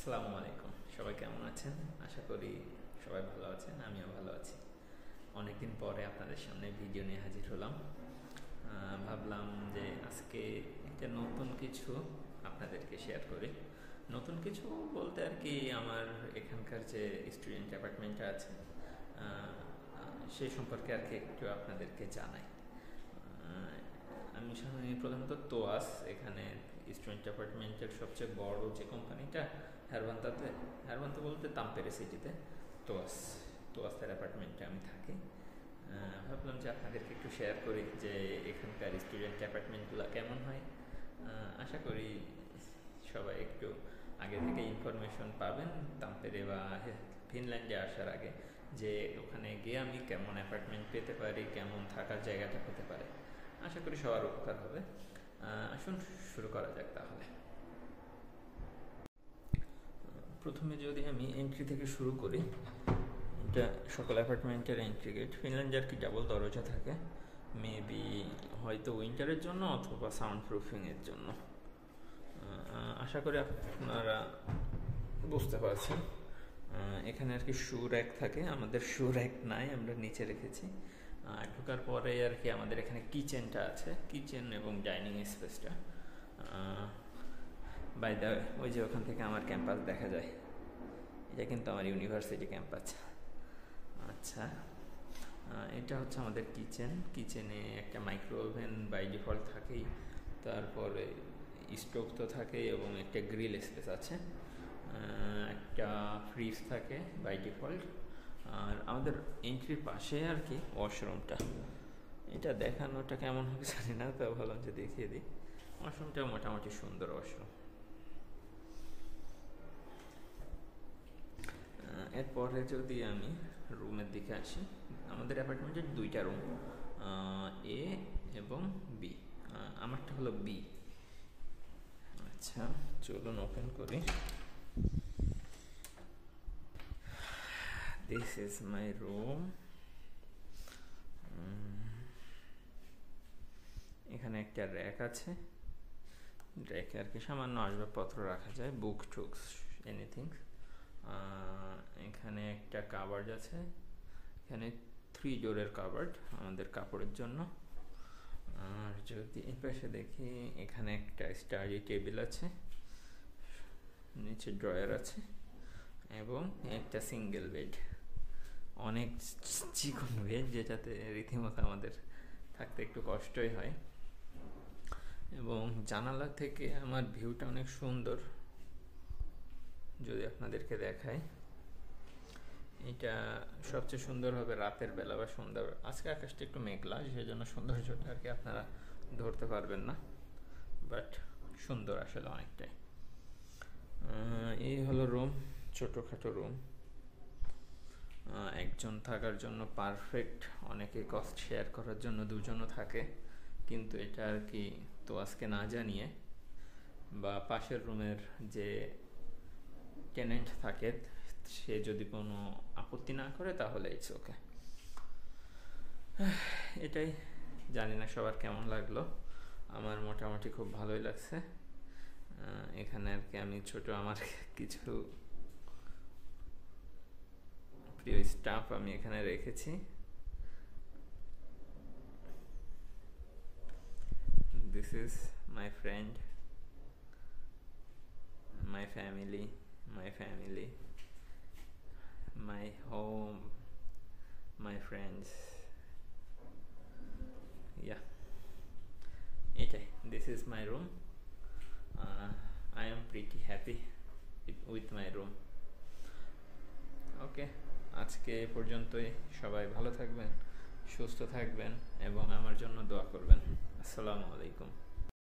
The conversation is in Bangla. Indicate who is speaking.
Speaker 1: আসসালামু আলাইকুম। সবাই কেমন আছেন? আশা করি সবাই ভালো আছেন, আমিও ভালো আছি। অনেকদিন পরে আপনাদের সামনে ভিডিও নিয়ে হাজির হলাম। ভাবলাম যে আজকে একটা নতুন কিছু আপনাদেরকে শেয়ার করি। নতুন কিছু বলতে আর কি, আমার এখানকার যে স্টুডেন্ট অ্যাপার্টমেন্টটা আছে সেই সম্পর্কে আর কি একটু আপনাদেরকে জানাই। আমি প্রধানত তোয়াস, এখানে স্টুডেন্ট অ্যাপার্টমেন্টের সবচেয়ে বড় যে কোম্পানিটা হ্যারবান্তা বলতে তাম্পেরে সিটিতে তোয়াস তোয়াসের অ্যাপার্টমেন্টে আমি থাকি। ভাবলাম যে আপনাদেরকে একটু শেয়ার করি যে এখানকার স্টুডেন্ট অ্যাপার্টমেন্টগুলো কেমন হয়। আশা করি সবাই একটু আগে থেকে ইনফরমেশন পাবেন তাম্পেরে বা ফিনল্যান্ডে আসার আগে, যে ওখানে গিয়ে আমি কেমন অ্যাপার্টমেন্ট পেতে পারি, কেমন থাকার জায়গাটা হতে পারে। আশা করি সবার উপকার হবে। আসুন শুরু করা যাক তাহলে। প্রথমে যদি আমি এন্ট্রি থেকে শুরু করি, এটা সকল অ্যাপার্টমেন্টের এন্ট্রি গেট। ফিনল্যান্ডে আর কি ডাবল দরজা থাকে, মেবি হয়তো উইন্টারের জন্য অথবা সাউন্ড প্রুফিংয়ের জন্য। আশা করি আপনারা বুঝতে পারছেন। এখানে আর কি শু র্যাক থাকে, আমাদের শু র্যাক নাই, আমরা নিচে রেখেছি। ঢোকার পরে আর কি আমাদের এখানে কিচেনটা আছে, কিচেন এবং ডাইনিং স্পেসটা। বাই দ্য ওই যে ওখান থেকে আমার ক্যাম্পাস দেখা যায়, এটা কিন্তু আমার ইউনিভার্সিটি ক্যাম্পাস। আচ্ছা, এটা হচ্ছে আমাদের কিচেন। কিচেনে একটা মাইক্রো ওভেন বাই ডিফল্ট থাকেই, তারপরে স্টোভ তো থাকে এবং একটা গ্রিল স্পেস আছে, একটা ফ্রিজ থাকে বাই ডিফল্ট। আর আমাদের এন্ট্রির পাশে আর কি ওয়াশরুমটা, এটা দেখানোটা কেমন হবে জানি না, তা ভাবলাম যে দেখিয়ে দিই। ওয়াশরুমটা মোটামুটি সুন্দর ওয়াশরুম। এরপরে যদি আমি রুমের দিকে আসি, আমাদের অ্যাপার্টমেন্টের দুইটা রুম, এ এবং বি। আমারটা হলো বি। আচ্ছা, চলুন ওপেন করি। This is my room. এখানে একটা র্যাক আছে, র্যাকে আর কি সামান্য আসবাবপত্র রাখা যায়, বুক টুকস এনিথিং। এখানে একটা কাবার্ড আছে, এখানে 3 ডোরের কাবার্ড আমাদের কাপড়ের জন্য। আর যদি এই পাশে দেখি, এখানে একটা স্টাডি টেবিল আছে, নিচে ড্রয়ার আছে এবং একটা সিঙ্গেল বেড, অনেক চিকন বেড, যেটাতে রীতিমতো আমাদের থাকতে একটু কষ্টই হয়। এবং জানালা থেকে আমার ভিউটা অনেক সুন্দর, যদি আপনাদেরকে দেখাই। এটা সবচেয়ে সুন্দর হবে রাতের বেলা বা সন্ধ্যা। আজকে আকাশটা একটু মেঘলা, সেজন্য সৌন্দর্যটা আর কি আপনারা ধরতে পারবেন না, বাট সুন্দর আসলে অনেকটাই। এই হলো রুম, ছোটোখাটো রুম, একজন থাকার জন্য পারফেক্ট। অনেকে কস্ট শেয়ার করার জন্য দুজনও থাকে, কিন্তু এটা আর কি তো আজকে না জানিয়ে, বা পাশের রুমের যে টেনেন্ট থাকে সে যদি কোনো আপত্তি না করে তাহলে ইটস ওকে। এটাই, জানি না সবার কেমন লাগলো, আমার মোটামুটি খুব ভালোই লাগছে। এখানে আর কি আমি ছোট আমার কিছু প্রিয় স্টাফ আমি এখানে রেখেছি। This is my friend, my family, my home, my friends. Yeah, এটাই, this is my room. I am pretty happy with my room. ওকে, আজকে পর্যন্তই। সবাই ভালো থাকবেন, সুস্থ থাকবেন এবং আমার জন্য দোয়া করবেন। আসসালামু আলাইকুম।